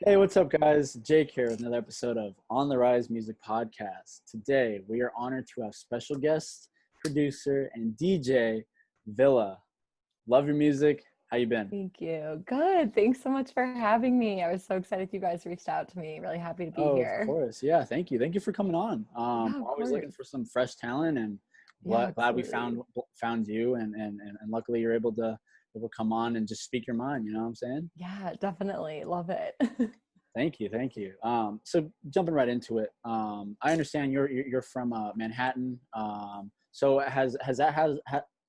Hey, what's up, guys? Jake here with another episode of On the Rise Music Podcast. Today, we are honored to have special guest, producer, and DJ Villa. Love your music. How you been? Thank you. Good. Thanks so much for having me. I was so excited you guys reached out to me. Really happy to be Oh, of here. course. Yeah, thank you. Thank you for coming on. Yeah, of Always looking course. for some fresh talent, and Yeah, glad we absolutely. found you, and luckily you're able to come on and just speak your mind. You know what I'm saying? Yeah, definitely. Love it. Thank you, thank you. So jumping right into it, I understand you're from Manhattan. So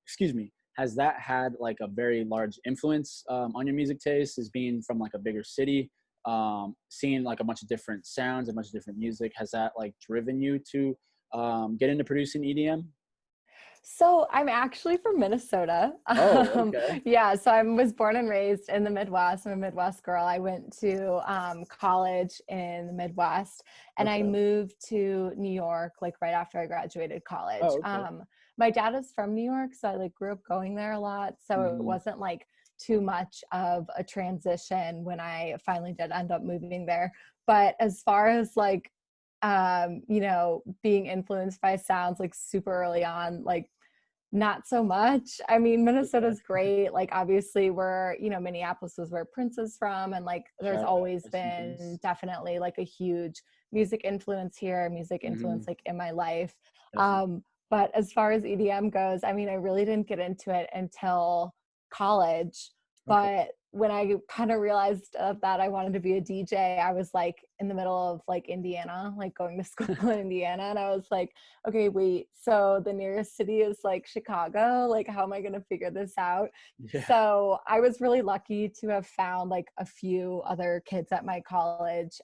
excuse me, has that had like a very large influence on your music taste? As being from like a bigger city, seeing like a bunch of different sounds, a bunch of different music, has that like driven you to get into producing EDM? So I'm actually from Minnesota. Oh, okay, Yeah, so I was born and raised in the Midwest. I'm a Midwest girl. I went to college in the Midwest, and I okay. moved to New York like right after I graduated college. Oh, okay. My dad is from New York, so I like grew up going there a lot. So it Hmm. wasn't like too much of a transition when I finally did end up moving there. But as far as like being influenced by sounds like super early on, like not so much. I mean, Okay. Minnesota's great. Like obviously Minneapolis was where Prince is from, and like there's Shout out, always rest in been peace. definitely like a huge music influence here, music Hmm. influence like in my life. Definitely. Um, but as far as EDM goes, I mean, I really didn't get into it until college. Okay. But when I kind of realized that I wanted to be a DJ, I was like in the middle of like Indiana, like going to school in Indiana. And I was like, okay, wait, so the nearest city is like Chicago. Like, how am I going to figure this out? Yeah. So I was really lucky to have found like a few other kids at my college.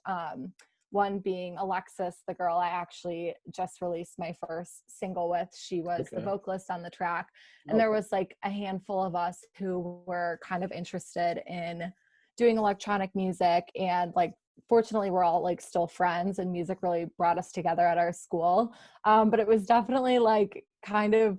One being Alexis, the girl I actually just released my first single with. She was the Okay. vocalist on the track. And there Okay. was like a handful of us who were kind of interested in doing electronic music. And like, fortunately, we're all like still friends, and music really brought us together at our school. But it was definitely like kind of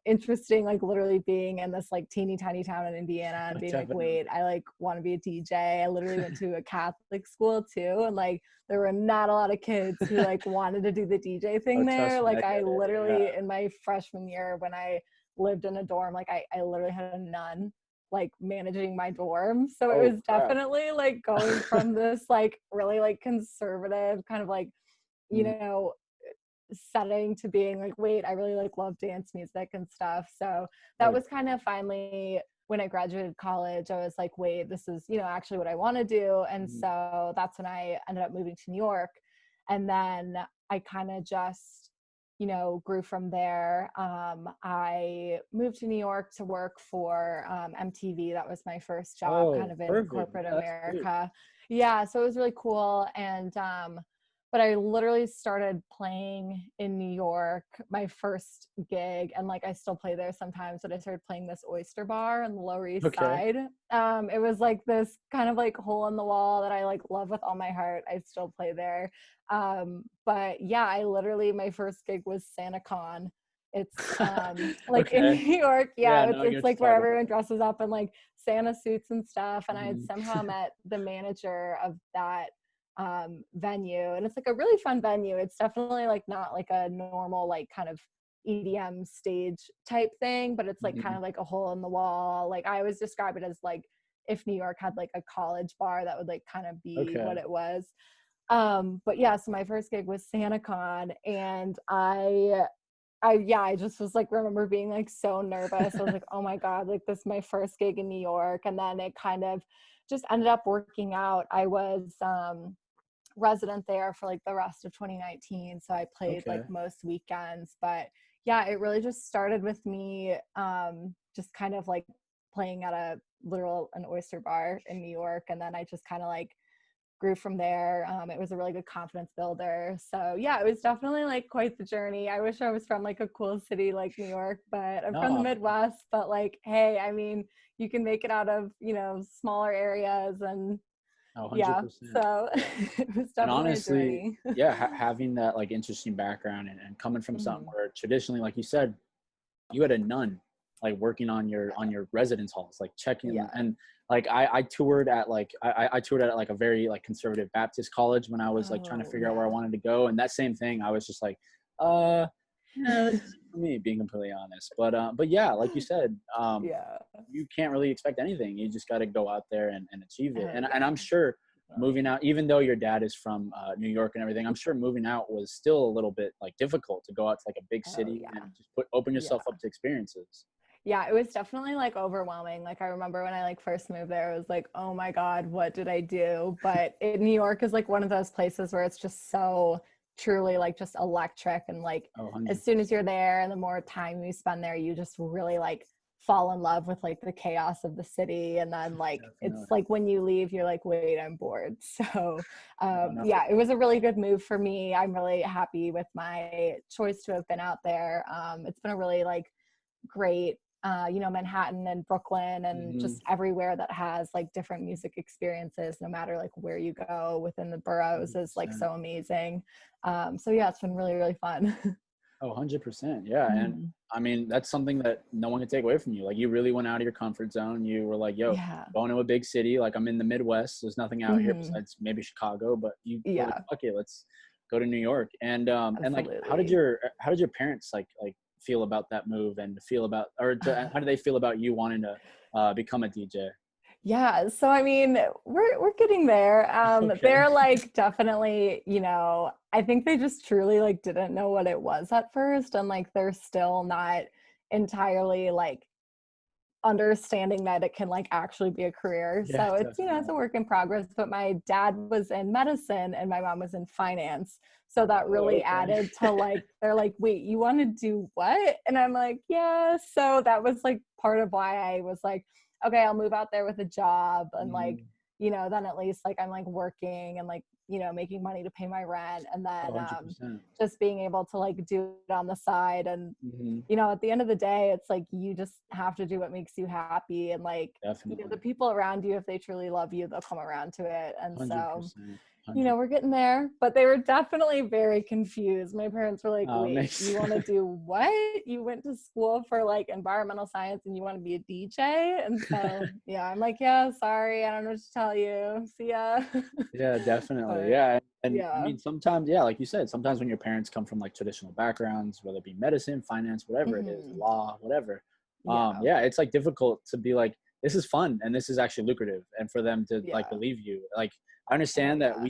interesting, like literally being in this like teeny tiny town in Indiana and being like, Definitely. wait, I like want to be a DJ. I literally went to a Catholic school too, and like there were not a lot of kids who like wanted to do the DJ Oh, thing there. trust me, I Like get I it. Yeah. literally in my freshman year when I lived in a dorm, like I literally had a nun like managing my dorm. So it Oh, was crap. definitely like going from this like really like conservative kind of like, you Mhm. know, setting to being like, wait, I really like love dance music and stuff. So that Oh, was kind of finally when I graduated college, I was like, wait, this is, actually what I want to do. And mhm. so that's when I ended up moving to New York. And then I kind of just, grew from there. I moved to New York to work for MTV. That was my first job kind Oh, of in perfect. corporate Yeah, that's great. America. Yeah, so it was really cool. And but I literally started playing in New York, my first gig, and like I still play there sometimes, but I started playing this oyster bar on the Lower East Okay. Side. It was like this kind of like hole in the wall that I like love with all my heart. I still play there. But yeah, I literally my first gig was SantaCon. It's like in Okay. New York. Yeah, Yeah, no, it's I get it's what like you're where talking everyone about. dresses up in like Santa suits and stuff. And I had Mhm. somehow met the manager of that venue, and it's like a really fun venue. It's definitely like not like a normal like kind of EDM stage type thing, but it's like kind Mhm. of like a hole in the wall. Like I always describe it as like if New York had like a college bar, that would like kind of be what Okay. it was. But yeah, so my first gig was SantaCon, and I just was like remember being like so nervous. I was like, oh my god, like this is my first gig in New York. And then it kind of just ended up working out. I was resident there for like the rest of 2019, so I played like Okay. most weekends. But yeah, it really just started with me just kind of like playing at an oyster bar in New York, and then I just kind of like grew from there. It was a really good confidence builder. So yeah, it was definitely like quite the journey. I wish I was from like a cool city like New York, but I'm from the No. Midwest. But like, hey, I mean, you can make it out of, smaller areas. And Oh, yeah, 100%. so Yeah. it was And definitely a honestly, journey. yeah, having that like interesting background and coming from something Mhm. where traditionally, like you said, you had a nun like working on your residence halls, like checking Yeah. and like I toured at like I toured at like a very like conservative Baptist college when I was like trying to Oh, figure out where I yeah. wanted to go, and that same thing I was just like, uh, yeah, this isn't for me, being completely honest. But yeah, like you said, Yeah. you can't really expect anything. You just got to go out there and achieve it. Oh, And I'm yeah. sure moving out, even though your dad is from New York and everything, I'm sure moving out was still a little bit like difficult to go out to like a big Oh, city and yeah. just open yourself Yeah. up to experiences. Yeah, it was definitely like overwhelming. Like I remember when I like first moved there, it was like, oh my God, what did I do? But New York is like one of those places where it's just so truly like just electric. And like Oh, as soon as 100%. you're there and the more time you spend there, you just really like fall in love with like the chaos of the city. And then like it's Definitely. like when you leave, you're like, wait, I'm bored. So No, no, yeah, it was a really good move for me. I'm really happy with my choice to have been out there. It's been a really like great Manhattan and Brooklyn and mhm, just everywhere that has like different music experiences, no matter like where you go within the boroughs is like 100%. so amazing. So yeah, it's been really, really fun. Oh, 100%. Yeah. And Mhm. I mean, that's something that no one can take away from you. Like, you really went out of your comfort zone. You were like, yo, Yeah. going to a big city. Like, I'm in the Midwest. There's nothing out here Hmm. besides maybe Chicago, but you were like, Yeah, fuck it, let's go to New York. And like, absolutely. how did your parents like feel about that move and feel about, or how do they feel about you wanting to become a DJ? Yeah, so I mean, we're getting there. Okay. They're like definitely, I think they just truly like didn't know what it was at first, and like they're still not entirely like understanding that it can like actually be a career. Yeah, So it's, it's definitely. a work in progress, but my dad was in medicine and my mom was in finance. So that Oh, really okay. added to like, they're like, wait, you want to do what? And I'm like, yeah. So that was like part of why I was like, okay, I'll move out there with a job and like, Mhm. then at least like I'm like working and like, making money to pay my rent. And Oh, then 100%. just being able to like do it on the side and Hmm. at the end of the day, it's like you just have to do what makes you happy. And like, the Definitely. people around you, if they truly love you, they'll come around to it. And so, 100%. 100. we're getting there, but they were definitely very confused. My parents were like, wait, you Makes want to do what? You went to school for like environmental science and you want to be a DJ? And so, yeah, I'm like, yeah, sorry. I don't know what to tell you. See ya. Yeah, definitely. But Yeah. And I yeah. mean, sometimes, yeah, like you said, sometimes when your parents come from like traditional backgrounds, whether it be medicine, finance, whatever it is, Hmm. law, whatever. Yeah. Yeah, it's like difficult to be like, this is fun and this is actually lucrative, and for them to like Yeah. believe you. Like, I Oh, understand that yeah.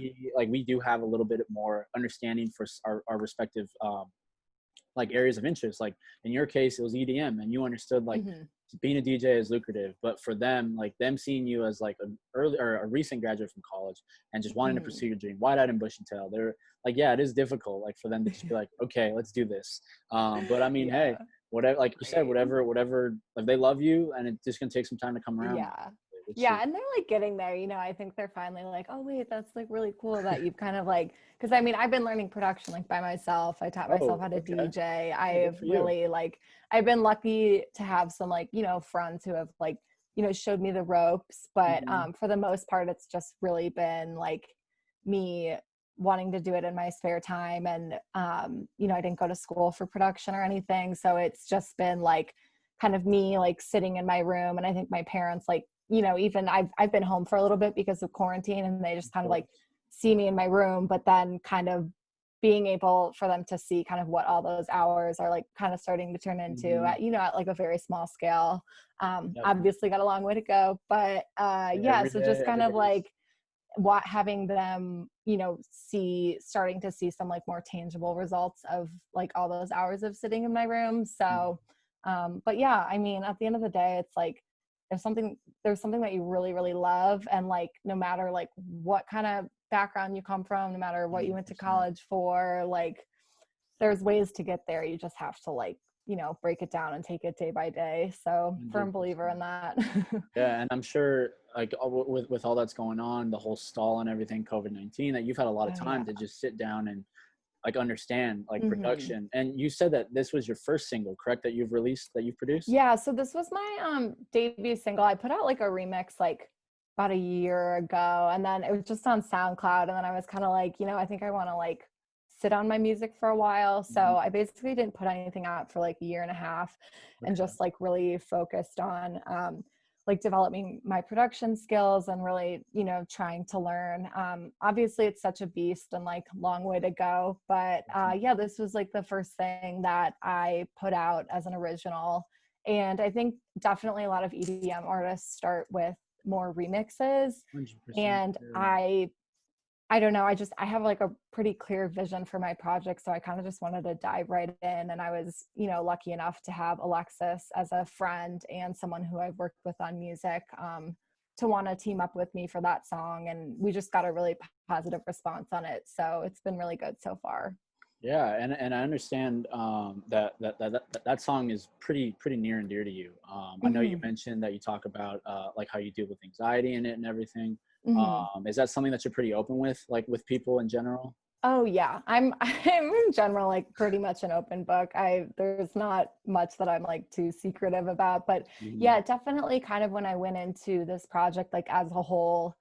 we do have a little bit more understanding for our respective like areas of interest. Like in your case, it was EDM, and you understood like Hmm. being a DJ is lucrative. But for them, like them seeing you as like an early or a recent graduate from college and just wanting to pursue Hmm. your dream, wide eyed and bushy tail, they're like, yeah, it is difficult. Like for them to just be like, okay, let's do this. But I mean, hey, Yeah. whatever, like you said, Right. whatever, like they love you, and it's just gonna take some time to come around, Yeah. which Yeah. is And they're like getting there, I think they're finally like, oh, wait, that's like really cool that you've kind of like, because I mean, I've been learning production like by myself. I taught myself oh, how to okay, DJ. yeah, good I've for you. really like, I've been lucky to have some like, friends who have like, showed me the ropes. But Hmm. for the most part, it's just really been like me wanting to do it in my spare time. And, I didn't go to school for production or anything. So it's just been like, kind of me like sitting in my room. And I think my parents like, even I've been home for a little bit because of quarantine and they just Of kind of like course. see me in my room, but then kind of being able for them to see kind of what all those hours are like kind of starting to turn into Hmm. at, at like a very small scale. Definitely. Obviously got a long way to go, but yeah, so just kind Every of day is. like what having them, starting to see some like more tangible results of like all those hours of sitting in my room. So but yeah, I mean, at the end of the day, it's like there's something that you really, really love. And like, no matter like what kind of background you come from, no matter what you went to 100%. college for, like there's ways to get there. You just have to like, break it down and take it day by day. So firm believer 100%. in that. Yeah, and I'm sure like with all that's going on, the whole stall and everything, COVID-19, that you've had a lot of Oh yeah. time to just sit down and like understand like Hmm. production. And you said that this was your first single, correct? That you've released, that you've produced? Yeah, so this was my debut single. I put out like a remix like about a year ago and then it was just on SoundCloud and then I was kind of like, I think I want to like sit on my music for a while. Mhm. So I basically didn't put anything out for like a year and a half, and Okay. just like really focused on like developing my production skills and really, you know, trying to learn. Obviously it's such a beast and like long way to go, but yeah, this was like the first thing that I put out as an original. And I think definitely a lot of EDM artists start with more remixes. 100%. And Yeah. I don't know, I have like a pretty clear vision for my project, so I kind of just wanted to dive right in. And I was, you know, lucky enough to have Alexis as a friend and someone who I've worked with on music, to want to team up with me for that song, and we just got a really positive response on it, so it's been really good so far. Yeah, and I understand that song is pretty near and dear to you. I know you Hmm. mentioned that you talk about like how you deal with anxiety in it and everything. Hmm. Is that something that you're pretty open with, like with people in general? Oh yeah, I'm in general like pretty much an open book. There's not much that I'm like too secretive about, but Mhm. yeah, definitely kind of when I went into this project like as a whole,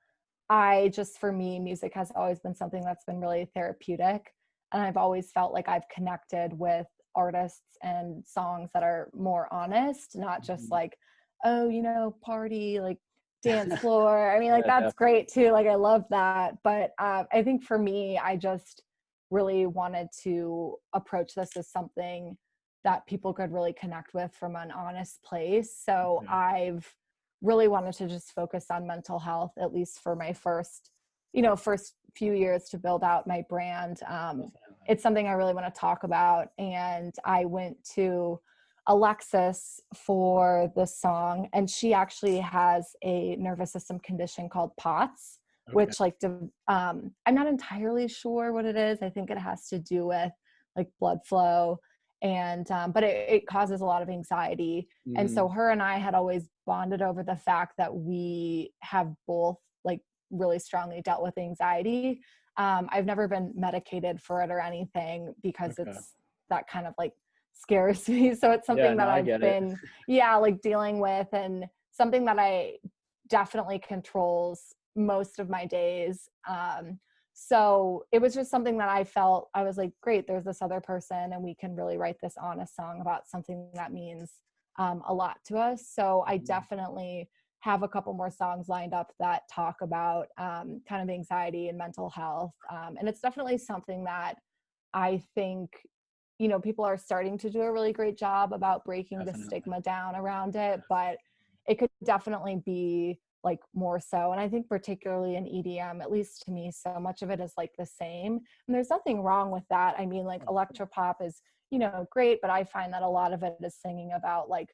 I just, for me, music has always been something that's been really therapeutic, and I've always felt like I've connected with artists and songs that are more honest, not just Mhm. like, oh, you know, party, like dance floor. I mean, like Yeah, that's definitely. great too. Like I love that. But I think for me, I just really wanted to approach this as something that people could really connect with from an honest place. So Okay. I've really wanted to just focus on mental health, at least for my first, you know, first few years to build out my brand. Definitely. It's something I really want to talk about. And I went to Alexis for this song, and she actually has a nervous system condition called POTS, Okay. which like I'm not entirely sure what it is. I think it has to do with like blood flow, and but it causes a lot of anxiety. And Mhm. so her and I had always bonded over the fact that we have both like really strongly dealt with anxiety. I've never been medicated for it or anything because Okay. it's that kind of like scares me. So it's Yeah, something no, that I I've get it. been, yeah, like dealing with, and something that I definitely controls most of my days. So it was just something that I felt, I was like, great, there's this other person, and we can really write this honest song about something that means a lot to us. So I Mhm. definitely have a couple more songs lined up that talk about kind of anxiety and mental health. And it's definitely something that I think, you know, people are starting to do a really great job about breaking the Definitely. stigma down around it, but it could definitely be like more so. And I think particularly in EDM, at least to me, so much of it is like the same. And there's nothing wrong with that. I mean, like electropop is, you know, great, but I find that a lot of it is singing about like,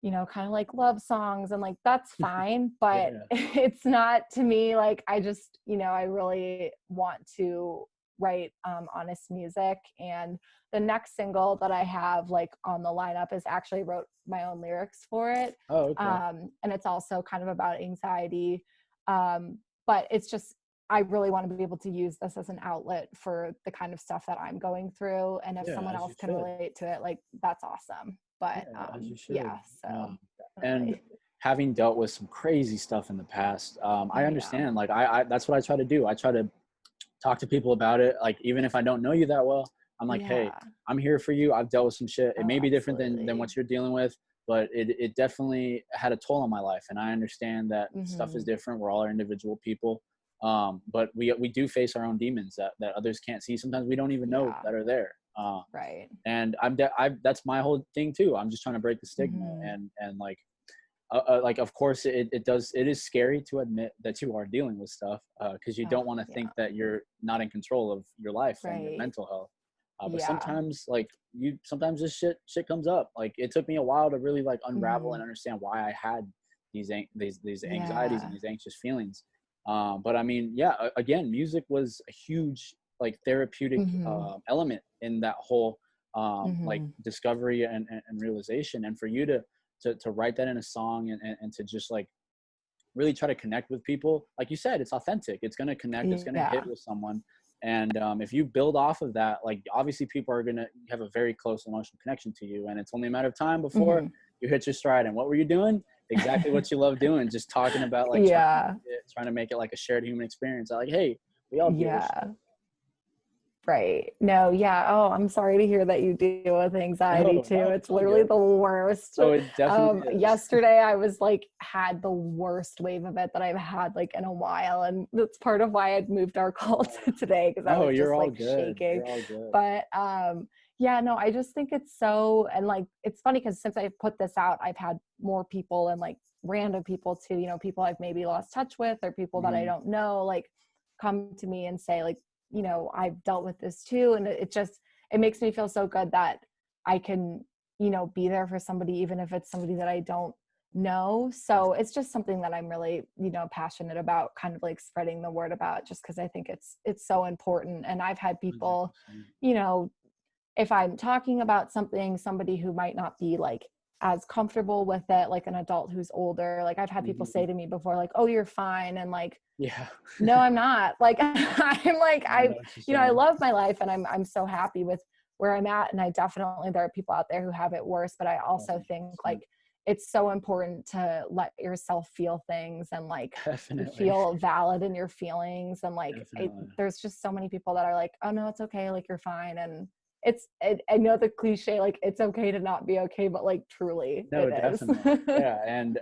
you know, kind of like love songs, and like that's fine, but Yeah. it's not to me. Like I just, you know, I really want to write honest music. And the next single that I have like on the lineup is actually wrote my own lyrics for it. Oh, okay. And it's also kind of about anxiety. But it's just, I really want to be able to use this as an outlet for the kind of stuff that I'm going through. And if Yeah, someone as else you can should. relate to it, like that's awesome. But Yeah, as you should. yeah, so And definitely. having dealt with some crazy stuff in the past, I Oh yeah. understand. Like, I that's what I try to do. I try to talk to people about it. Like, even if I don't know you that well, I'm like, hey, Yeah. I'm here for you. I've dealt with some shit. It Oh, may be different than absolutely. what you're dealing with, but it definitely had a toll on my life. And I understand that stuff is Hmm. different. We're all individual people. But we do face our own demons that others can't see. Sometimes we don't even know Yeah. that are there. Right. And that's my whole thing too. I'm just trying to break the stigma, Hmm. and like of course it is scary to admit that you are dealing with stuff, because you Oh don't want to think yeah. that you're not in control of your life and your Right. mental health. But Yeah. sometimes like sometimes this shit comes up. Like it took me a while to really like unravel and Hmm. understand why I had these anxieties and Yeah. these anxious feelings. But I mean, yeah, again, music was a huge like therapeutic Hmm. element in that whole like Hmm. discovery and realization. And for you to write that in a song and to just like really try to connect with people, like you said, it's authentic, it's going to connect, it's going to hit Yeah. with someone. And if you build off of that, like obviously people are going to have a very close emotional connection to you, and it's only a matter of time before Hmm. you hit your stride. And what were you doing? Exactly what you love doing, just talking about like Yeah. trying to make it like a shared human experience. Like, hey, we all deal with shit. Yeah. Right. No, yeah. Oh, I'm sorry to hear that you deal with anxiety No, too. no, It's it's all literally good. the worst. Oh, it definitely is. Yesterday I was like had the worst wave of it that I've had like in a while. And that's part of why I'd moved our call Oh, to today because I no, was you're just all like good. shaking. You're all good. But yeah, no, I just think it's so and like it's funny because since I've put this out, I've had more people and like random people too, you know, people I've maybe lost touch with or people that I Mhm. don't know, like come to me and say like you know I've dealt with this too and it just it makes me feel so good that I can you know be there for somebody even if it's somebody that I don't know. So it's just something that I'm really you know passionate about kind of like spreading the word about just because I think it's so important. And I've had people 100%. you know if I'm talking about something, somebody who might not be like as comfortable with it, like an adult who's older, like I've had people say Mhm. to me before like oh you're fine and like Yeah. no, I'm not. Like I'm like I know I what you're you know, I saying. love my life and I'm so happy with where I'm at and I definitely there are people out there who have it worse, but I Oh, also think 100%. like it's so important to let yourself feel things and like Definitely. feel valid in your feelings and like Definitely. there's just so many people that are like, "Oh no, it's okay, like you're fine." And I know the cliche like it's okay to not be okay, but like truly No, it is. definitely. Yeah, and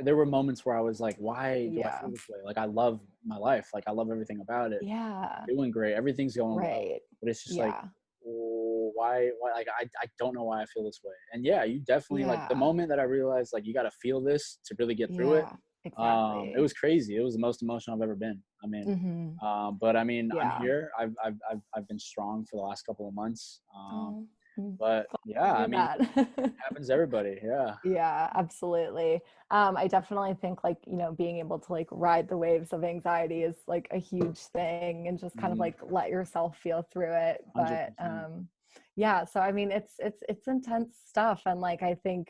there were moments where I was like, "Why do I Yeah. feel this way?" Like, I love my life. Like, I love everything about it. Yeah. Doing great. Everything's going well. Right. But it's just like, Yeah. "Oh, why?" Like, I don't know why I feel this way. And yeah, you definitely like the Yeah. moment that I realized like you got to feel this to really get through it. Yeah, It exactly. was crazy. It was the most emotional I've ever been. I mean, Mhm. but I mean, I'm Yeah. here. I've been strong for the last couple of months. Oh, But glad yeah, to I hear mean, that. happens to everybody. Yeah. Yeah, absolutely. I definitely think like, you know, being able to like ride the waves of anxiety is like a huge thing and just kind of Mhm. like let yourself feel through it. But 100%. yeah, so I mean it's intense stuff and like I think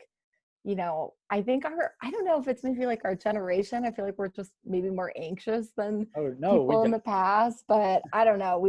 you know, I think I don't know if it's maybe like our generation. I feel like we're just maybe more anxious than Oh, no, we people in got the past, but I don't know.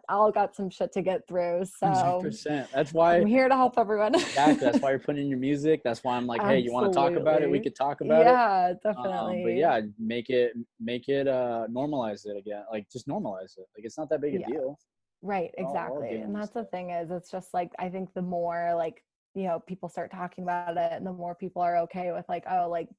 All got some shit to get through. So 100%. That's why I'm here to help everyone. exactly, that's why you're putting in your music. That's why I'm like, "Hey, you wanna talk about it? We Absolutely. could talk about it." Yeah, But definitely. yeah, make it, normalize it again. Like, just normalize it. Like, it's not that big a Yeah. deal. Right, We're all exactly. And dealing with that's the stuff. thing is it's just like I think the more like, you know, people start talking about it and the more people are okay with like, oh, like,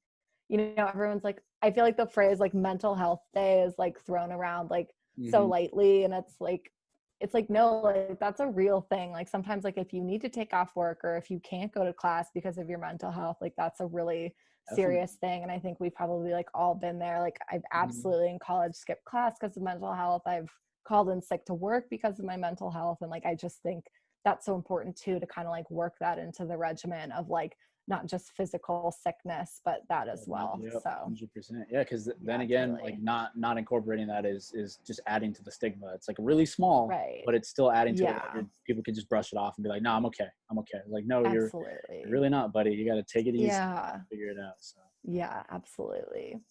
you know, everyone's like I feel like the phrase like mental health day is like thrown around like so Mhm. lightly and it's like no, like that's a real thing. Like sometimes like if you need to take off work or if you can't go to class because of your mental health, like that's a really Definitely. serious thing. And I think we've probably like all been there. Like I've Mhm. absolutely in college skipped class because of mental health. I've called in sick to work because of my mental health. And like, I just think that's so important too, to kind of like work that into the regimen of like, not just physical sickness, but that as well. Yep, So 100%. Yeah, because then yeah, again, like totally. not incorporating that is just adding to the stigma. It's like really small, Right. but it's still adding to it. That Yeah, people can just brush it off and be like, "No, I'm okay. I'm okay." Like, no, you're absolutely. really not, buddy. You got to take it easy, Yeah. figure it out. So, Yeah, absolutely.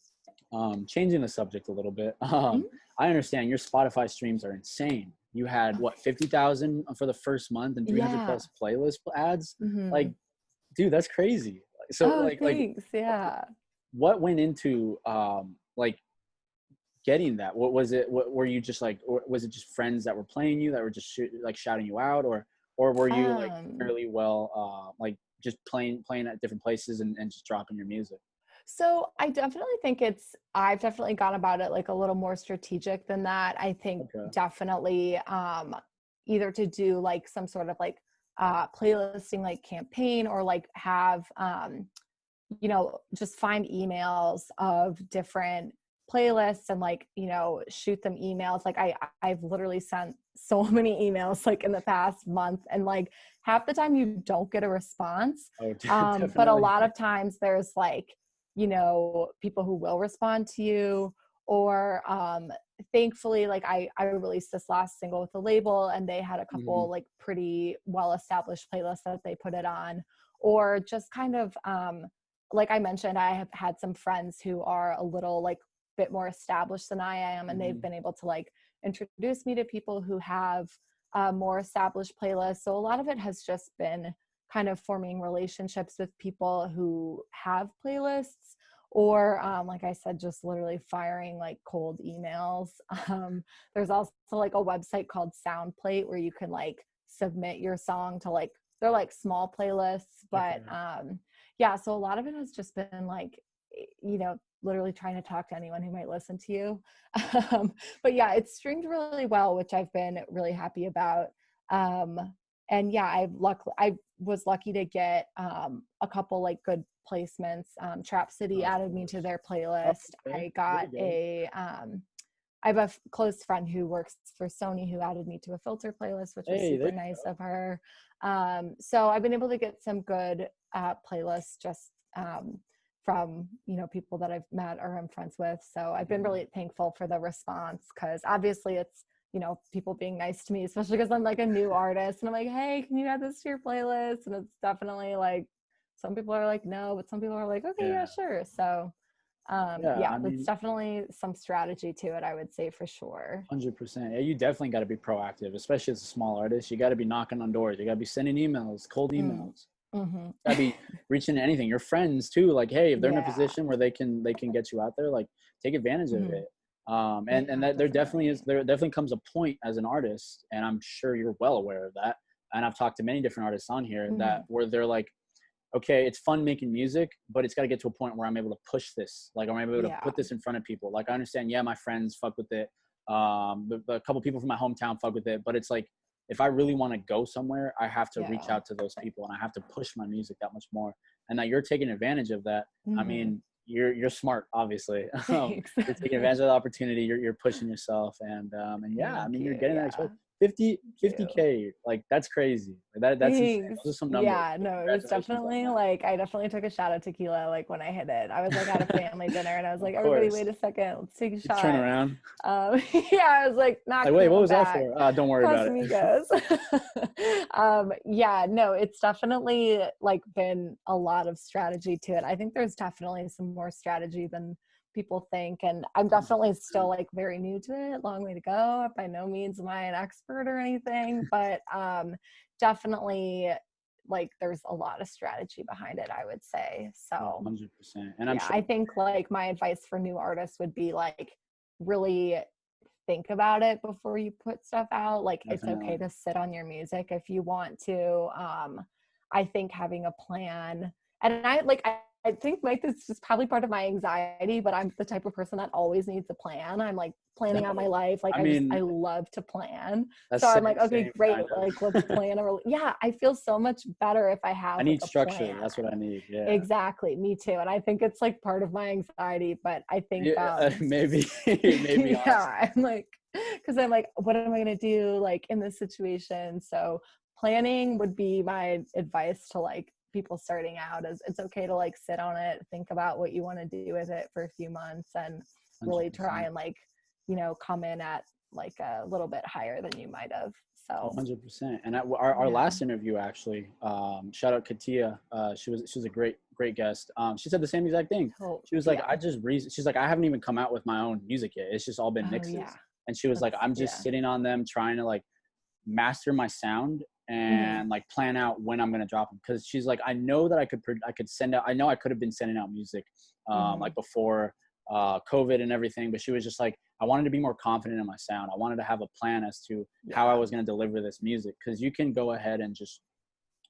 changing the subject a little bit. Mhm. I understand your Spotify streams are insane. You had what 50,000 for the first month and 300 Yeah. plus playlist ads. Like, Hmm. dude, that's crazy. So, Oh, like, thanks. Yeah. what went into like getting that? What was it? What were you just like? Or was it just friends that were playing you that were just like shouting you out, or were you like Um, fairly well, like just playing at different places and just dropping your music? So I definitely think I've definitely gone about it like a little more strategic than that. I think Okay. definitely either to do like some sort of like playlisting like campaign or like have you know, just find emails of different playlists and like, you know, shoot them emails. Like I've literally sent so many emails like in the past month and like half the time you don't get a response. Oh, But a definitely. lot of times there's like, you know, people who will respond to you or thankfully like I released this last single with the label and they had a Hmm. couple like pretty well established playlists that they put it on or just kind of like I mentioned, I have had some friends who are a little like bit more established than I am, and they've Hmm. been able to like introduce me to people who have more established playlists. So a lot of it has just been kind of forming relationships with people who have playlists or like I said, just literally firing like cold emails. There's also like a website called Soundplate where you can like submit your song to like, they're like small playlists, but Okay. yeah, so a lot of it has just been like, literally trying to talk to anyone who might listen to you. But yeah, it's streamed really well, which I've been really happy about. And yeah, I was lucky to get a couple like good placements. Trap City Of added me to course. their Oh, playlist. okay. I got Really good. I have a close friend who works for Sony who added me to a filter playlist, which was Hey, there super you nice go. of her. So I've been able to get some good playlists just from people that I've met or I'm friends with. So I've been Mhm. really thankful for the response, because obviously it's people being nice to me, especially because I'm like a new artist and I'm like, hey, can you add this to your playlist? And it's definitely like some people are like no, but some people are like, okay, yeah, Yeah. sure. So Yeah. yeah, I that's mean, definitely some strategy to it, I would say, for sure. 100%. Yeah, you definitely got to be proactive, especially as a small artist. You got to be knocking on doors. You got to be sending emails, cold Mm. emails. Hmm. Gotta be reaching to anything. Your friends too, like, hey, if they're in a Yeah. position where they can get you out there, like, take advantage of Hmm. it. And Yeah, that definitely. there definitely comes a point as an artist, and I'm sure you're well aware of that. And I've talked to many different artists on here that Hmm. where they're like, okay, it's fun making music, but it's got to get to a point where I'm able to push this. Like, I'm able to Yeah. put this in front of people. Like, I understand, yeah, my friends fuck with it. A couple people from my hometown fuck with it, but it's like, if I really want to go somewhere, I have to reach Yeah. out to those people and I have to push my music that much more. And that you're taking advantage of that. I Hmm. mean, you're smart, obviously. Thanks. You're taking advantage of the opportunity. You're pushing yourself, and yeah, I Thank mean, you're you. getting that Yeah. exposure. 50 Thank you. 50K, like, that's crazy. That's insane. Thanks. Those are some numbers. Yeah, So no, it was congratulations on definitely that. like, I definitely took a shot of tequila like when I hit it. I was like at a family dinner and I was Of like, everybody course. wait a second, let's take a You turn shot. around. Yeah, I was like not Like, wait, what coming was that back. for? Don't worry about it. Casamigos. Yeah, no, it's definitely like been a lot of strategy to it. I think there's definitely some more strategy than people think. And I'm definitely still 100%. like very new to it, long way to go. By no means am I an expert or anything, but definitely like there's a lot of strategy behind it, I would say. Oh, So 100%. And I'm yeah, sure. I think like my advice for new artists would be like really think about it before you put stuff out. Like it's okay Definitely. to sit on your music if you want to. I think having a plan, and I think like this is probably part of my anxiety, but I'm the type of person that always needs a plan. I'm like planning out my No, life. Like I mean, I love to plan. that's So I'm like, okay, same great. kind of. Like let's plan yeah, I feel so much better if I I have like need a structure. That's what plan. I need. Yeah. Exactly, me too. And I think it's like part of my anxiety, but I think Yeah, maybe, maybe honestly. yeah, I'm like, because I'm like, what am I gonna do like in this situation? So planning would be my advice to like people starting out, is it's okay to like sit on it, think about what you want to do with it for a few months, and really try 100%. and like come in at like a little bit higher than you might have. Oh, So 100%. And our yeah. last interview, actually, shout out Katia. She was a great guest. She said the same exact thing. Oh She was like, yeah. she's like, I haven't even come out with my own music yet. It's just all been Oh yeah. mixes. And she was like, That's I'm just yeah. sitting on them, trying to like master my sound Hmm. and like plan out when I'm gonna drop them. Because she's like, I know that I could send out. I know I could have been sending out music, Hmm. like before COVID and everything. But she was just like, I wanted to be more confident in my sound. I wanted to have a plan as to how I Yeah. was gonna deliver this music. Because you can go ahead and just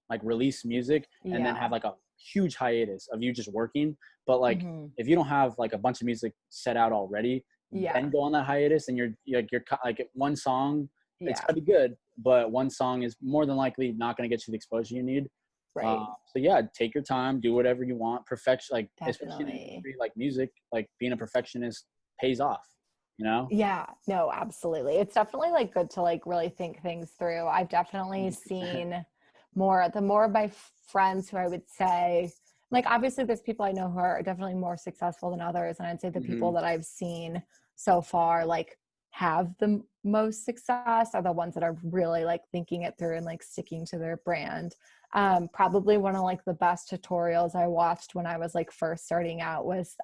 like release music and then have Yeah. like a huge hiatus of you just working. But like, Hmm. if you don't have like a bunch of music set out already, then Yeah. go on that hiatus and you're like one song, it's Yeah. gotta be good, but one song is more than likely not gonna get you the exposure you need. Right. So yeah, take your time, do whatever you want. Perfection, like especially in an Definitely. industry like music, like being a perfectionist pays off. You know, Yeah, no, absolutely. It's definitely like good to like really think things through. I've definitely 100%. seen the more of my friends who I would say, like obviously there's people I know who are definitely more successful than others. And I'd say the people Hmm. that I've seen so far like have the most success are the ones that are really like thinking it through and like sticking to their brand. Probably one of like the best tutorials I watched when I was like first starting out was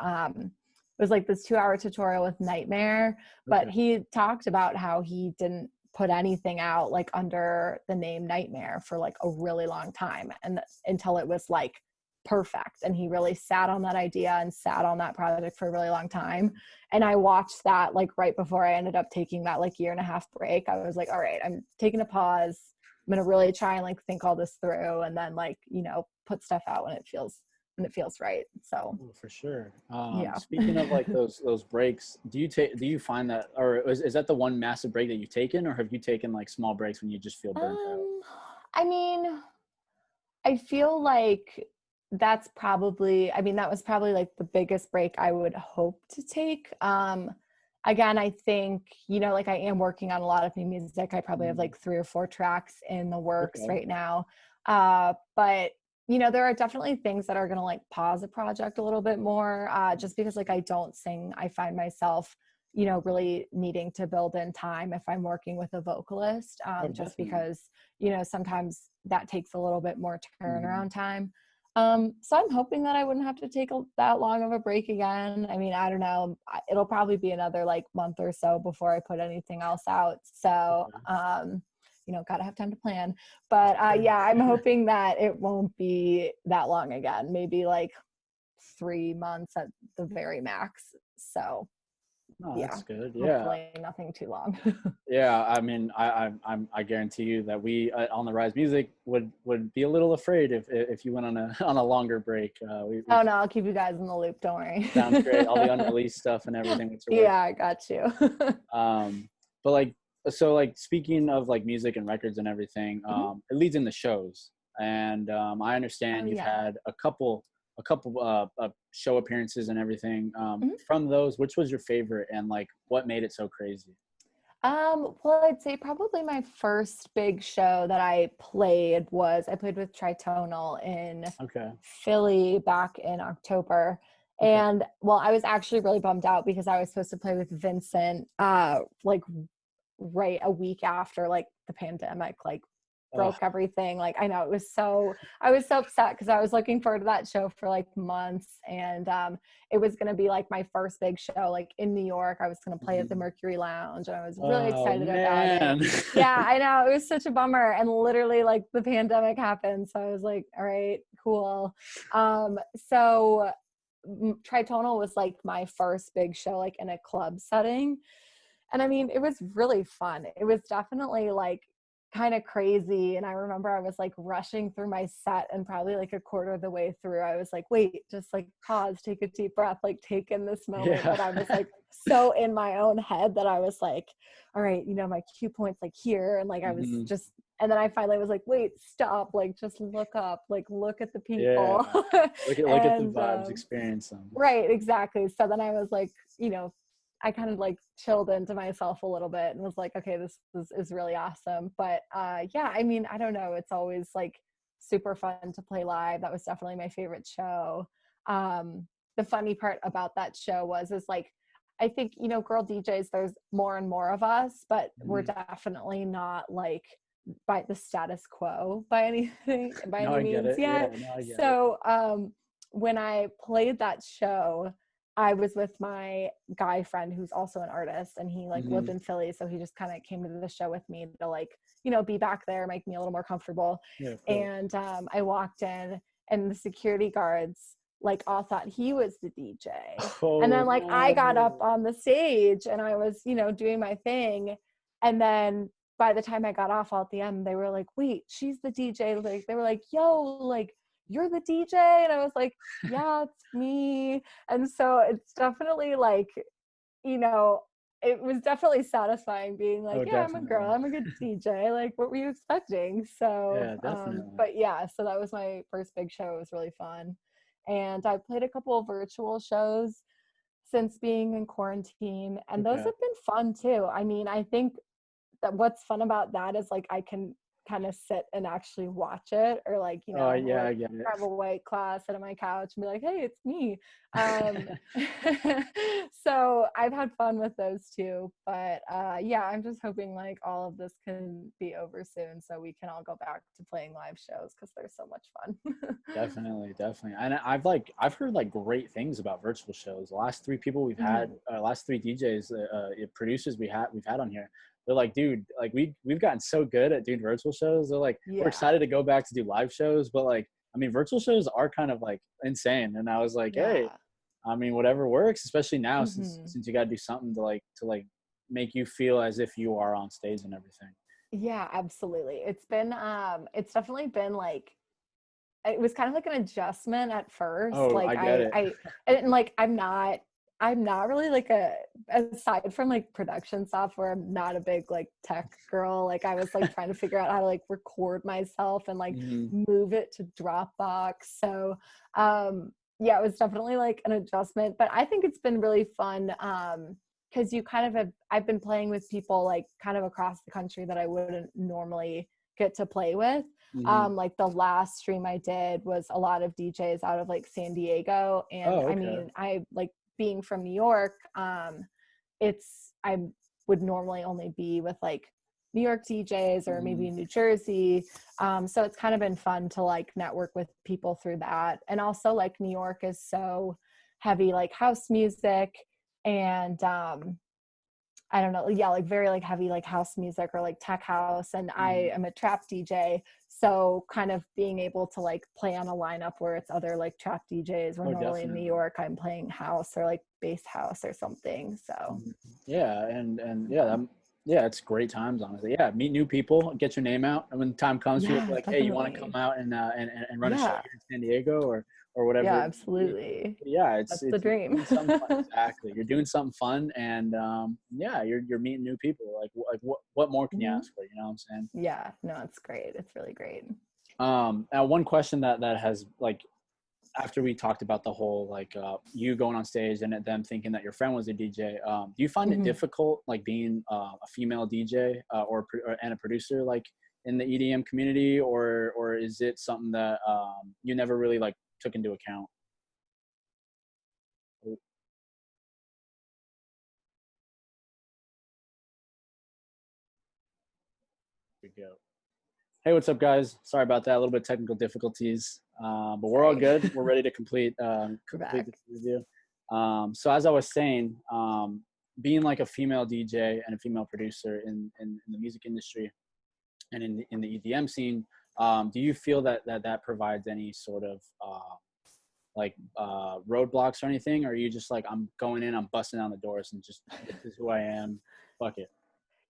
like this 2-hour tutorial with Nightmare, but Okay. he talked about how he didn't put anything out like under the name Nightmare for like a really long time, and until it was like perfect. And he really sat on that idea and sat on that project for a really long time. And I watched that like right before I ended up taking that like 1.5 year break. I was like, all right, I'm taking a pause. I'm going to really try and like think all this through, and then like, you know, put stuff out when it feels right. So Oh, for sure. yeah. Speaking of like those breaks, do you find that, or is that the one massive break that you've taken, or have you taken like small breaks when you just feel burnt out? um I mean, I feel like that was probably like the biggest break I would hope to take. Again, I think, you know, like I am working on a lot of new music. I probably have Mm, like 3 or 4 tracks in the works okay. right now. But you know, there are definitely things that are going to like pause a project a little bit more, just because like I don't sing. I find myself, you know, really needing to build in time if I'm working with a vocalist, Oh, just definitely. because, you know, sometimes that takes a little bit more Hmm. turnaround time. So I'm hoping that I wouldn't have to take that long of a break again. I mean, I don't know. It'll probably be another like month or so before I put anything else out. So, Okay. you know, gotta have time to plan. But Sure. yeah, I'm hoping that it won't be that long again. Maybe like 3 months at the very max. So No, yeah, that's good. Yeah. hopefully nothing too long. Yeah, I mean, I guarantee you that we on the Rise Music would be a little afraid if you went on a on a longer break. We Oh no, I'll keep you guys in the loop. Don't worry. sounds great, all the unreleased stuff and everything that you're Yeah, working I got you. on. But like, so like speaking of like music and records and everything, Mhm. it leads into shows, and I Oh understand you've yeah. had a couple show appearances and everything. Mhm. From those, which was your favorite, and like what made it so crazy? Well, I'd say probably my first big show that I played with Tritonal in Okay. Philly back in October. Okay. And well, I was actually really bummed out because I was supposed to play with Vincent like right a week after like the pandemic like Oh, broke everything. Like I know I was so upset because I was looking forward to that show for like months, and it was going to be like my first big show like in New York. I was going to play at the mhm. Mercury Lounge, and I was really Oh excited about it. man. Yeah, I know, it was such a bummer, and literally like the pandemic happened, so I was like, all right, cool. So Tritonal was like my first big show like in a club setting, and I mean, it was really fun. It was definitely like kind of crazy. And I remember I was like rushing through my set, and probably like a quarter of the way through, I was like, wait, just like pause, take a deep breath, like take in this moment. Yeah. But I was like so in my own head that I was like, all right, you know, my cue point's like here. And like I was Mhm. just, and then I finally was like, wait, stop, like just look up, like look at the Yeah. people. Look at the And vibes, experience them. right, exactly. So then I was like, you know, I kind of like chilled into myself a little bit and was like, okay, is really awesome. But yeah, I mean, I don't know. It's always like super fun to play live. That was definitely my favorite show. The funny part about that show is like, I think, you know, girl DJs, there's more and more of us, but we're Mhm. definitely not like by the status quo by anything, by No, any I get means it. Yeah, yet. no, I get it. So when I played that show, I was with my guy friend who's also an artist, and he like lived Mhm. in Philly, so he just kind of came to the show with me to like, you know, be back there, make me a little more comfortable. Yeah, of course. And I walked in, and the security guards like all thought he was the DJ. And Oh then like I got up no. on the stage and I was, you know, doing my thing. And then by the time I got off all at the end, they were like, wait, she's the DJ. Like they were like, yo, like you're the DJ. And I was like, yeah, it's me. And so it's definitely like, you know, it was definitely satisfying being like, Oh, yeah, I'm a girl, definitely. I'm a good DJ. Like, what were you expecting? So, Yeah, definitely. but yeah, so that was my first big show. It was really fun. And I played a couple of virtual shows since being in quarantine, and those Okay. have been fun too. I mean, I think that what's fun about that is like I can kind of sit and actually watch it, or like, you Oh, know, yeah, like I get it. have a white class sit on my couch and be like, hey, it's me. um so I've had fun with those too, but yeah, I'm just hoping like all of this can be over soon so we can all go back to playing live shows because they're so much fun. Definitely, definitely. And I've heard like great things about virtual shows. The last three people we've had, Mhm. last three DJs, producers we've had on here, they're like, dude, like we've gotten so good at doing virtual shows. They're like, we're Yeah. excited to go back to do live shows, but like I mean, virtual shows are kind of like insane. And I was like, hey, Yeah. I mean, whatever works, especially now Hmm. since you got to do something to like make you feel as if you are on stage and everything. Yeah, absolutely. It's definitely been like, it was kind of like an adjustment at first. Oh, Like I get it. and like I'm not really like aside from like production software, I'm not a big like tech girl. Like I was like trying to figure out how to like record myself and like Mhm. move it to Dropbox. So yeah, it was definitely like an adjustment, but I think it's been really fun. Because you kind of have, I've been playing with people like kind of across the country that I wouldn't normally get to play with. Mhm. Like the last stream I did was a lot of DJs out of like San Diego. And Oh, I okay. mean, I like being from New York, I would normally only be with like New York DJs or Mhm. maybe New Jersey. So it's kind of been fun to like network with people through that. And also like New York is so heavy like house music and I don't know, yeah, like very like heavy like house music or like tech house. And I Mhm. am a trap DJ. So kind of being able to like play on a lineup where it's other like trap DJs, where Oh, normally in New definitely. York I'm playing house or like bass house or something. So Mhm. Yeah, and yeah, yeah, it's great times, honestly. Yeah, meet new people, get your name out, and when the time comes, people be yeah, like, "Hey, you want to come definitely. out and and run a show Yeah. here in San Diego or whatever Yeah, it may be." absolutely. Yeah, That's the it's you're dream. doing something fun. Exactly, you're doing something fun, and yeah, you're meeting new people. Like what more can you Mhm. ask for? You know what I'm saying? Yeah, no, it's great. It's really great. Now one question that has like after we talked about the whole like you going on stage and them thinking that your friend was a DJ, do you find it Mhm. difficult like being a female DJ and a producer like in the EDM community, or is it something that you never really like took into account? There we go. Hey, what's up, guys? Sorry about that. A little bit of technical difficulties, but we're all Sorry. good. We're ready to We're complete back. this interview. So as I was saying, being like a female DJ and a female producer in the music industry and in the EDM scene, do you feel that provides any sort of roadblocks or anything, or are you just like, I'm going in, I'm busting down the doors, and just this is who I am, fuck it?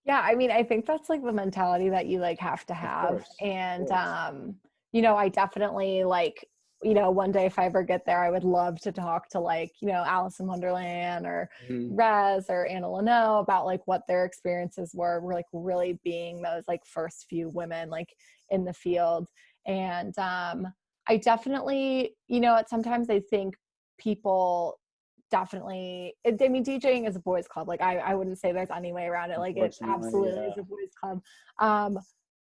Yeah, I mean, I think that's like the mentality that you like have to have. Of And course. I definitely like, one day if I ever get there, I would love to talk to like, Alice in Wonderland or Mhm. Rez or Anna Leno about like what their experiences were like really being those like first few women like in the field. And I definitely, sometimes I think people definitely I mean DJing is a boys club. Like I wouldn't say there's any way around it. Like it Unfortunately, absolutely yeah. is a boys club. um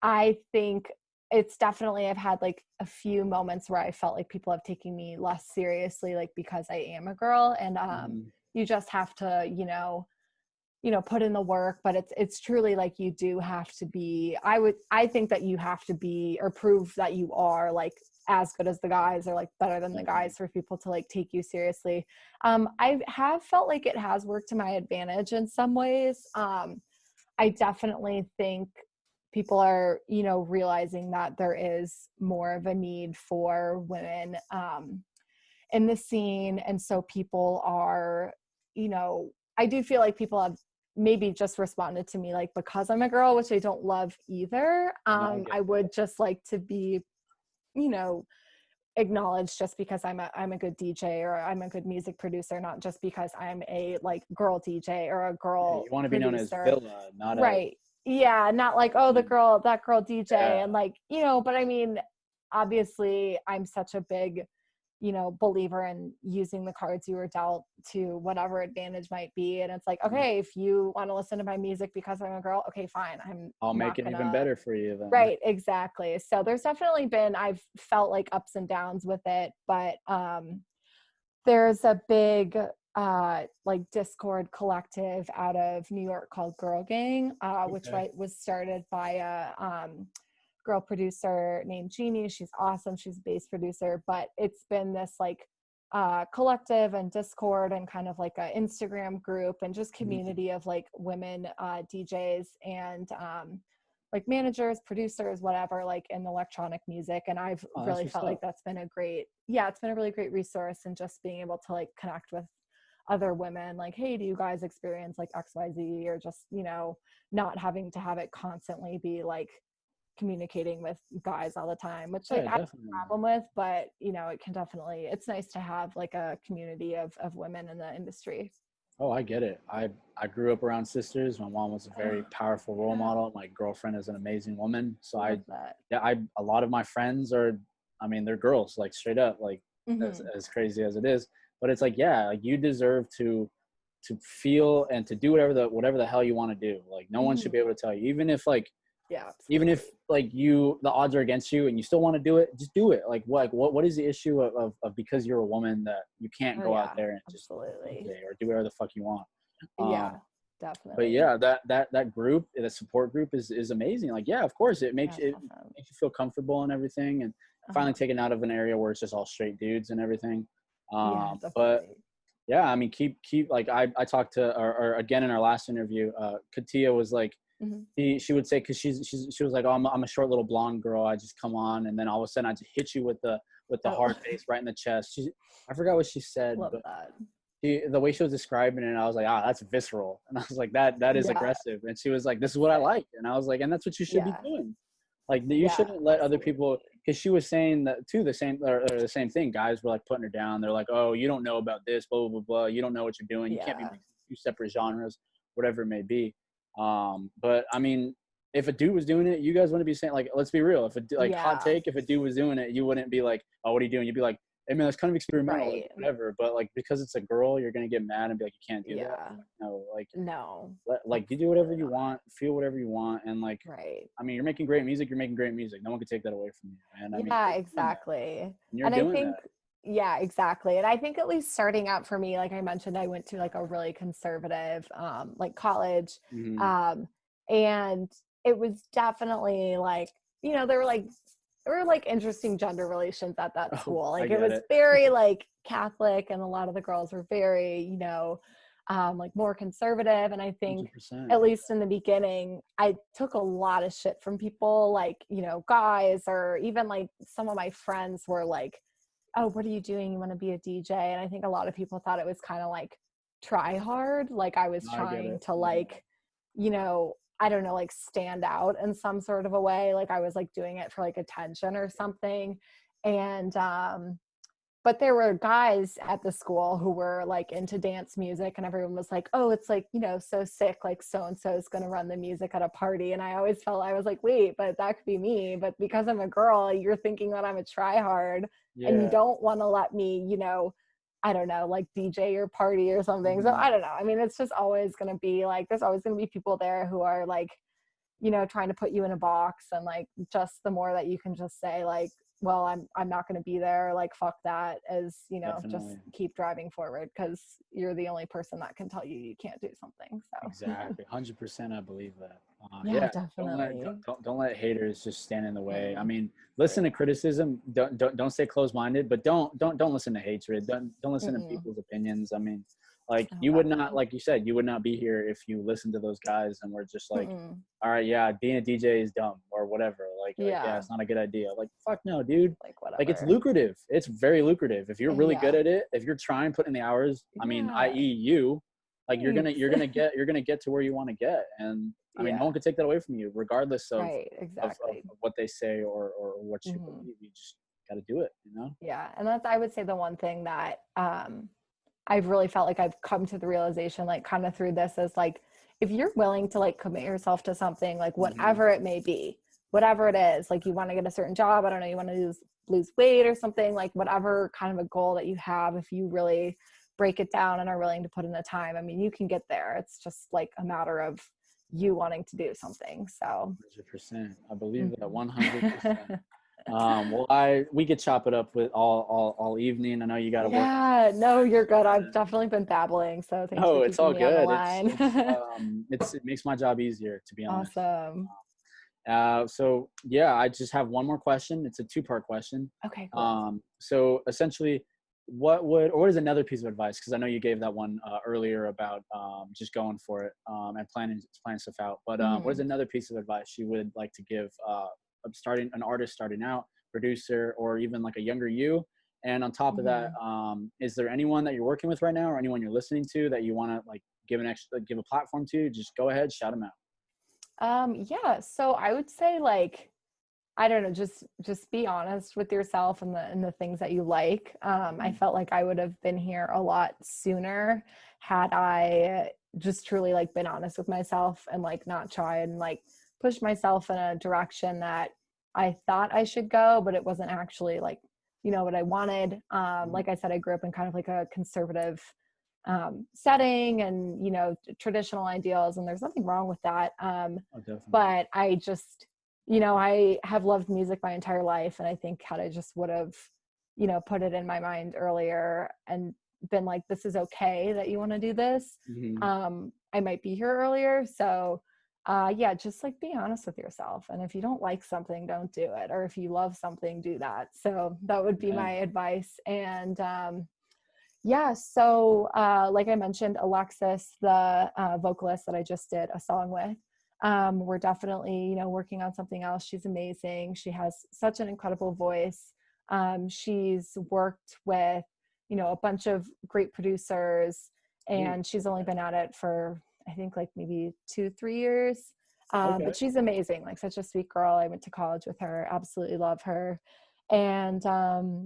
I think it's definitely, I've had like a few moments where I felt like people have taken me less seriously like because I am a girl. And Mhm. you just have to put in the work. But it's truly like you do have to be, I think that you have to be or prove that you are like as good as the guys or like better than the Definitely. guys for people to like take you seriously. I have felt like it has worked to my advantage in some ways. I definitely think people are realizing that there is more of a need for women in the scene. And so people are, I do feel like people have maybe just responded to me like because I'm a girl, which I don't love either. No, I get I that. would just like to be, you know, acknowledged just because I'm a good DJ or I'm a good music producer, not just because I'm a like girl DJ or a Yeah, you girl want to be known as producer. Villa, not as. Right. Yeah, not like, oh, Mhm. that girl DJ. Yeah. And like, but I mean, obviously I'm such a big, believer in using the cards you were dealt to whatever advantage might be. And it's like, Mhm. okay, if you want to listen to my music because I'm a girl, okay, fine. I'm I'll make not it even gonna. better for you then. Right, exactly. So there's definitely been, I've felt like ups and downs with it, but there's a big like Discord collective out of New York called Girl Gang, which Okay. was started by a girl producer named Jeannie. She's awesome. She's a bass producer, but it's been this like collective and Discord and kind of like a Instagram group and just Mhm. community of like women DJs. And like managers, producers, whatever, like in electronic music. And I've Oh, that's really what's felt like up. that's been it's been a really great resource, and just being able to like connect with other women, like, hey, do you guys experience like XYZ, or just, not having to have it constantly be like communicating with guys all the time, which like Yeah, I have definitely. a problem with, but it can definitely, it's nice to have like a community of women in the industry. Oh, I get it. I grew up around sisters. My mom was a very powerful role Yeah, model. My girlfriend is an amazing woman. So love that. yeah, a lot of my friends are, I mean, they're girls, like straight up, like Hmm. as crazy as it is. But it's like, yeah, like you deserve to feel and to do whatever the hell you want to do. Like no one should be Hmm. able to tell you, Yeah, even if absolutely. like the odds are against you and you still want to do it, just do it. What is the issue of because you're a woman that you can't Oh go out yeah, there and just absolutely. DJ or do whatever the fuck you want. Yeah, But definitely. yeah, that group, the support group is amazing. Like, yeah, of course, Yeah, it's it awesome. makes you feel comfortable and everything, and finally Uh-huh. taken out of an area where it's just all straight dudes and everything. Yeah, But definitely. yeah, I mean, keep like I talked to, or again in our last interview, Katia was like, Hmm. she would say, because she was like, oh, I'm a short little blonde girl, I just come on and then all of a sudden I just hit you with the Oh, hard bass right in the chest. I forgot what she said, love but that. the way she was describing it, I was like, that's visceral. And I was like, that is Yeah, aggressive. And she was like, this is what I right. like. And I was like, and that's what you should be Yeah, doing. Like you yeah, shouldn't let other people, absolutely. because she was saying that too, the same thing. Guys were like putting her down. They're like, oh, you don't know about this, blah, blah, blah, blah. You don't know what you're doing. You can't be Yeah, mixing two separate genres, whatever it may be. But I mean, if a dude was doing it, you guys wouldn't be saying, like, let's be real. Like hot yeah, take, if a dude was doing it, you wouldn't be like, oh, what are you doing? You'd be like, hey man, that's kind of experimental, like right. whatever. But like because it's a girl, you're gonna get mad and be like, you can't do that. Yeah, No, like no, you do whatever absolutely you not. want, feel whatever you want, and like, Right. I mean, you're making great music. You're making great music. No one can take that away from you, and I mean, Yeah, you're doing that. exactly. And you're And I doing think, that. yeah, exactly. And I think at least starting out for me, like I mentioned, I went to like a really conservative, like college. Hmm. Um, and it was definitely like, there were like interesting gender relations at that Oh, school. I Like it get was it. very like Catholic, and a lot of the girls were very, like more conservative. And I think, 100%. at least in the beginning, I took a lot of shit from people, like, guys, or even like some of my friends were like, oh, what are you doing? You want to be a DJ? And I think a lot of people thought it was kind of like try hard. Like I was No, I get trying it. to Yeah. like, I don't know, like stand out in some sort of a way. Like I was like doing it for like attention or something. And but there were guys at the school who were like into dance music, and everyone was like, oh, it's like, so sick, like so and so is going to run the music at a party. And I always felt, I was like, wait, but that could be me. But because I'm a girl, you're thinking that I'm a try hard, and you Yeah. don't want to let me, I don't know, like DJ your party or something. So Hmm. I don't know. I mean, it's just always going to be like, there's always going to be people there who are like, trying to put you in a box. And like, just the more that you can just say like, well, I'm not going to be there, like fuck that, as just Definitely. keep driving forward, because you're the only person that can tell you you can't do something. So Exactly. 100%. I believe that. yeah, Yeah. definitely. Don't let haters just stand in the way. I Mm, mean, for listen to real. criticism. Don't stay closed minded, but don't listen to hatred. Don't listen to Mm-mm. people's opinions. I mean, like Oh, you would not, definitely. like you said, you would not be here if you listened to those guys and were just like, Mm-mm. all right, yeah, being a DJ is dumb or whatever. Like yeah, Yeah, it's not a good idea. Like fuck no, dude. like Like it's whatever. lucrative. It's very lucrative if you're really good Yeah, at it. If you're trying, putting the hours. I mean, yeah, i.e. you, like thanks. you're gonna get to where you want to get. And I mean, no Yeah, one can take that away from you, regardless right, of exactly. what they say or what you Hmm. believe. You just got to do it. You know. Yeah, and that's, I would say, the one thing that I've really felt like I've come to the realization, like kind of through this, is like, if you're willing to like commit yourself to something, like Hmm. whatever it may be, whatever it is, like you want to get a certain job, I don't know, you want to lose weight or something, like whatever kind of a goal that you have, if you really break it down and are willing to put in the time, I mean, you can get there. It's just like a matter of you wanting to do something. So 100%. I believe that mhm. 100%. Well, we could chop it up with all evening. I know you got to work. Yeah, no, you're good. I've definitely been babbling, so thanks for No, it's keeping all me on the good. line. It makes my job easier, to be honest. Awesome. So yeah, I just have one more question. It's a two-part question. Okay, cool. So essentially, what is another piece of advice? Because I know you gave that one earlier about just going for it and planning stuff out. But what is Mhm. another piece of advice you would like to give an artist starting out, producer, or even like a younger you? And on top of that, Mhm. is there anyone that you're working with right now, or anyone you're listening to that you want to like give a platform to? Just go ahead, shout them out. Yeah, so I would say like I don't know, just be honest with yourself and the things that you like. I felt like I would have been here a lot sooner had I just truly like been honest with myself and like not try and like push myself in a direction that I thought I should go, but it wasn't actually like, what I wanted. Mhm. Like I said, I grew up in kind of like a conservative setting and, traditional ideals, and there's nothing wrong with that. Oh, definitely. But I just, I have loved music my entire life. And I think had I just would have, put it in my mind earlier and been like, this is okay that you want to do this, Hmm. I might be here earlier. So, yeah, just like be honest with yourself. And if you don't like something, don't do it. Or if you love something, do that. So that would be Yeah. my advice. And, yeah, so like I mentioned, Alexis, the vocalist that I just did a song with, we're definitely, working on something else. She's amazing. She has such an incredible voice. She's worked with, a bunch of great producers, Ooh, and she's only okay. been at it for, I think, like maybe 2, 3 years. Okay. But she's amazing, like such a sweet girl. I went to college with her, absolutely love her. And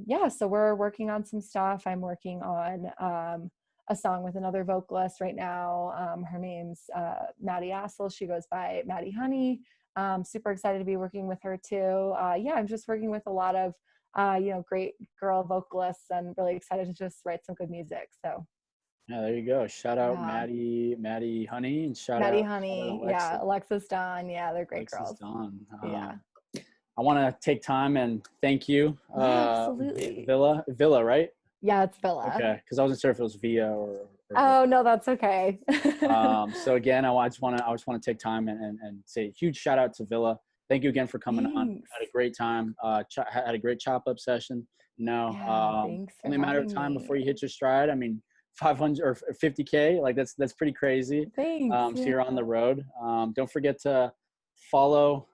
yeah, so we're working on some stuff. I'm working on a song with another vocalist right now. Her name's Maddie Assel. She goes by Maddie Honey. Super excited to be working with her too. Yeah, I'm just working with a lot of great girl vocalists and really excited to just write some good music. So Yeah, there you go. Shout out yeah, Maddie Honey, and Maddie shout out Honey. Yeah, Alexa. Alexis Dawn. Yeah, they're great Alexis girls. Dawn. Yeah. I want to take time and thank you, Yeah, absolutely. Villa, right? Yeah, it's Villa. Okay, because I wasn't sure if it was Via or Villa. Oh no, that's okay. So again, I just want to take time and say a huge shout out to Villa. Thank you again for coming on. Thanks. Had a great time. Had a great chop up session. Yeah, thanks for Only a matter of having time me. before you hit your stride. I mean, 500 or 50K, like that's pretty crazy. Thanks. So Yeah. you're on the road. Don't forget to follow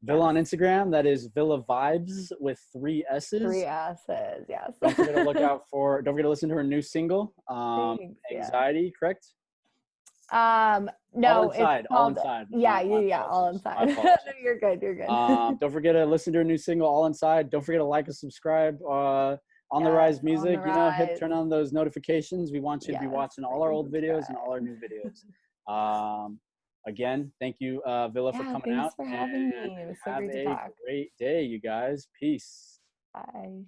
Villa Yes. on Instagram. That is Villa Vibes with 3 S's. 3 S's. Yes. Don't forget to listen to her new single, Thanks. Yeah. Anxiety, correct? No, it's All called, inside. yeah, My yeah, all apologies. My inside. No, apologies. you're good. You're good. Don't forget to listen to her new single, All Inside. Don't forget to like and subscribe. On the Yes, Rise on the Music, rise. turn on those notifications. We want you to be Yes, watching all like our and old videos and all our subscribe. new videos. Um, Again, thank you, Villa, for Yeah, coming thanks out, for and having me. It was so have great to a talk. great day, you guys. Peace. Bye.